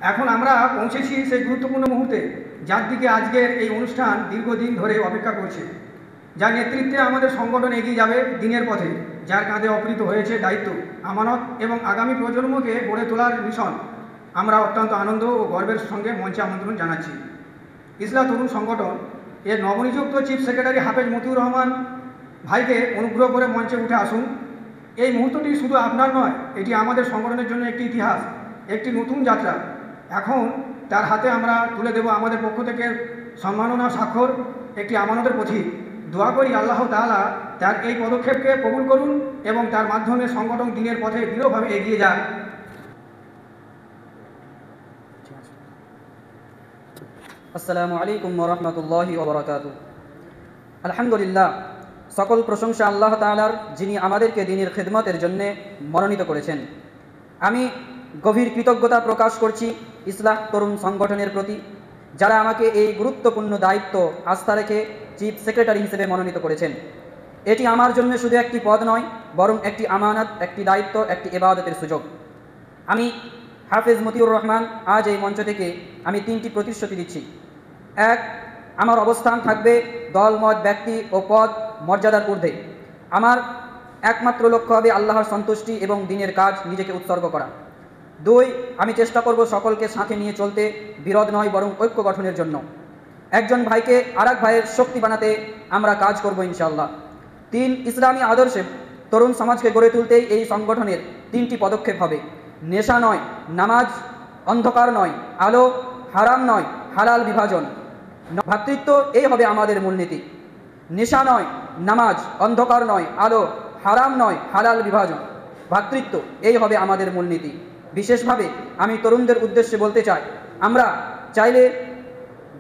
এখন আমরা পৌঁছেছি সেই গুরুত্বপূর্ণ মুহূর্তে, যার দিকে আজকের এই অনুষ্ঠান দীর্ঘদিন ধরে অপেক্ষা করছে, যার নেতৃত্বে আমাদের সংগঠন এগিয়ে যাবে দিনের পথে, যার কাঁধে অর্পিত হয়েছে দায়িত্ব, আমানত এবং আগামী প্রজন্মকে গড়ে তোলার মিশন। আমরা অত্যন্ত আনন্দ ও গর্বের সঙ্গে মঞ্চে আমন্ত্রণ জানাচ্ছি ইসলাহ তরুণ সংগঠন এর নবনিযুক্ত চিফ সেক্রেটারি হাফেজ মতিউর রহমান ভাইকে অনুগ্রহ করে মঞ্চে উঠে আসুন। এই মুহূর্তটি শুধু আপনার নয়, এটি আমাদের সংগঠনের জন্য একটি ইতিহাস, একটি নতুন যাত্রা। এখন তার হাতে আমরা তুলে দেব আমাদের পক্ষ থেকে সম্মাননা স্বাক্ষর, একটি আমানতের প্রতীক। দোয়া করি আল্লাহ তাআলা তার এই পদক্ষেপকে কবুল করুন এবং তার মাধ্যমে সংগঠন দিনের পথে দৃঢ়ভাবে এগিয়ে যাক। আসসালামু আলাইকুম ওয়া রাহমাতুল্লাহি ওয়া বারাকাতুহু। আলহামদুলিল্লাহ, সকল প্রশংসা আল্লাহ তাআলার, যিনি আমাদেরকে দ্বীনের খিদমতের জন্য মনোনীত করেছেন। আমি গভীর কৃতজ্ঞতা প্রকাশ করছি ইসলাহ তরুণ সংগঠনের প্রতি, যারা আমাকে এই গুরুত্বপূর্ণ দায়িত্ব আস্থা রেখে চিফ সেক্রেটারি হিসেবে মনোনীত করেছেন। এটি আমার জন্য শুধু একটি পদ নয়, বরং একটি আমানত, একটি দায়িত্ব, একটি ইবাদতের সুযোগ। আমি হাফেজ মতিউর রহমান আজ এই মঞ্চ থেকে আমি 3টি প্রতিশ্রুতি দিচ্ছি। 1, আমার অবস্থান থাকবে দলমত, ব্যক্তি ও পদ মর্যাদার ঊর্ধ্বে। আমার একমাত্র লক্ষ্য হবে আল্লাহর সন্তুষ্টি এবং দ্বীনের কাজ নিজেকে উৎসর্গ করা। 2, আমি চেষ্টা করব সকলকে সাথে নিয়ে চলতে, বিরোধ নয় বরং ঐক্য গঠনের জন্য। একজন ভাইকে আরেক ভাইয়ের শক্তি বানাতে আমরা কাজ করব ইনশাআল্লাহ। 3, ইসলামী আদর্শে তরুণ সমাজকে গড়ে তুলতেই এই সংগঠনের 3টি পদক্ষেপ হবে। নেশা নয় নামাজ, অন্ধকার নয় আলো, হারাম নয় হালাল বিভাজন, ভ্রাতৃত্ব, এই হবে আমাদের মূলনীতি। নেশা নয় নামাজ, অন্ধকার নয় আলো, হারাম নয় হালাল বিভাজন, ভ্রাতৃত্ব, এই হবে আমাদের মূলনীতি। বিশেষভাবে আমি তরুণদের উদ্দেশ্যে বলতে চাই, আমরা চাইলে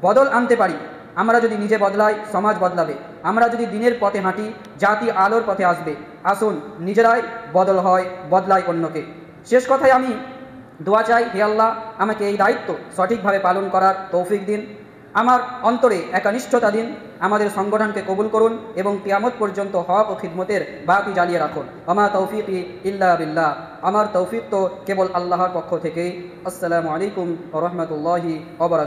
বদল আনতে পারি। আমরা যদি নিজে বদলাই, সমাজ বদলাবে। আমরা যদি দ্বীনের পথে হাঁটি, জাতি আলোর পথে আসবে। আসুন নিজেরাই বদল হয়, বদলাই অন্যকে। শেষ কথায় আমি দোয়া চাই, হে আল্লাহ, আমাকে এই দায়িত্ব সঠিকভাবে পালন করার তৌফিক দিন, আমার অন্তরে একনিষ্ঠতা দিন, আমাদের সংগঠনকে কবুল করুন এবং কিয়ামত পর্যন্ত হক ও খিদমতের বাতি জ্বালিয়ে রাখুন। আমা তৌফিকি ইল্লা বিল্লাহ, আমার তৌফিক তো কেবল আল্লাহর পক্ষ থেকেই। আসসালামু আলাইকুম ওয়া রাহমাতুল্লাহি ওয়া বারাকাতুহু।